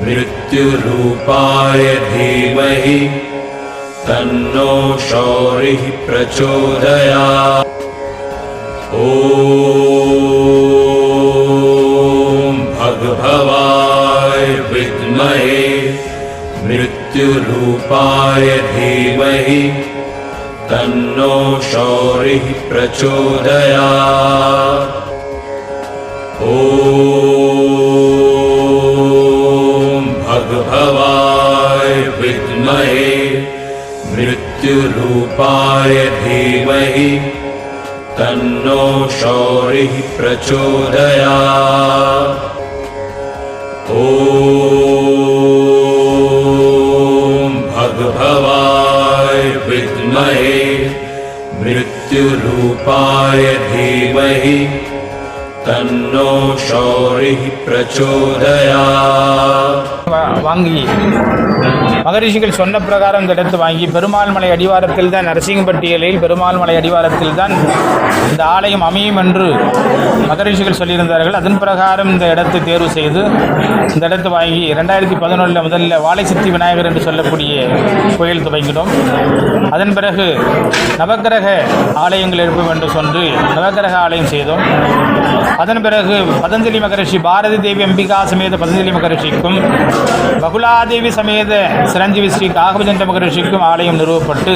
मृत्युरूपाय धीमहि तन्नो शौरिः प्रचोदयात्। ॐ भगभवाय विद्महे मृत्युरूपाय धीमहि तन्नो शौरिः प्रचोदयात्। ॐ भगभवाय विद्महे मृत्युरूपाय धीमहि तन्नो शौरिः प्रचोदयात्। ॐ भगभवाय विद्महे मृत्युरूपाय धीमहि तन्नो शौरिः प्रचोदयात्। வாங்கி மகரிஷிகள் சொன்ன பிரகாரம் இந்த இடத்து வாங்கி பெருமாள் மலை அடிவாரத்தில் தான் நரசிங்கம்பட்டியலில் பெருமாள் மலை அடிவாரத்தில் தான் இந்த ஆலயம் அமையும் என்று மகரிஷிகள் சொல்லியிருந்தார்கள். அதன் பிரகாரம் இந்த இடத்தை தேர்வு செய்து இந்த இடத்தை வாங்கி 2011 முதல்ல வாழைசித்தி விநாயகர் என்று சொல்லக்கூடிய கோயில் துவங்கினோம். அதன் பிறகு நவக்கிரக ஆலயங்கள் எழுப்பும் என்று சொல்லி நவக்கிரக ஆலயம் செய்தோம். அதன் பிறகு பதஞ்சலி மகரிஷி பாரதி தேவி அம்பிகா சமேத பதஞ்சலி மகரிஷிக்கும் பகுலாதேவி சமேத சிரஞ்சீவி ஸ்ரீ காகபஜந்த மகரிஷிக்கும் ஆலயம் நிறுவப்பட்டு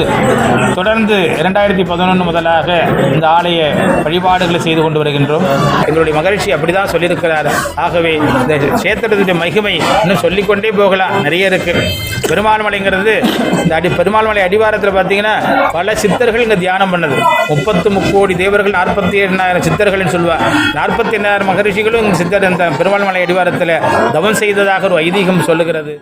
தொடர்ந்து 2011 முதலாக இந்த ஆலய வழிபாடுகளை செய்து கொண்டு வருகின்றோம். எங்களுடைய மகரிஷி அப்படிதான் சொல்லியிருக்கிறார். ஆகவே இந்த சேத்திரத்துடைய மகிமை இன்னும் சொல்லிக்கொண்டே போகலாம், நிறைய இருக்கு. பெருமாள் மலைங்கிறது இந்த பெருமாள் மலை அடிவாரத்தில் பார்த்தீங்கன்னா பல சித்தர்கள் இங்கே தியானம் பண்ணது. 33 கோடி தேவர்கள் 47,000 சித்தர்கள் சொல்வார். 48,000 மகரிஷிகளும் சித்தர் இந்த பெருமாள் மலை அடிவாரத்தில் தவம் செய்ததாக ஒரு ஐதீகம் சொல்லுகிறது.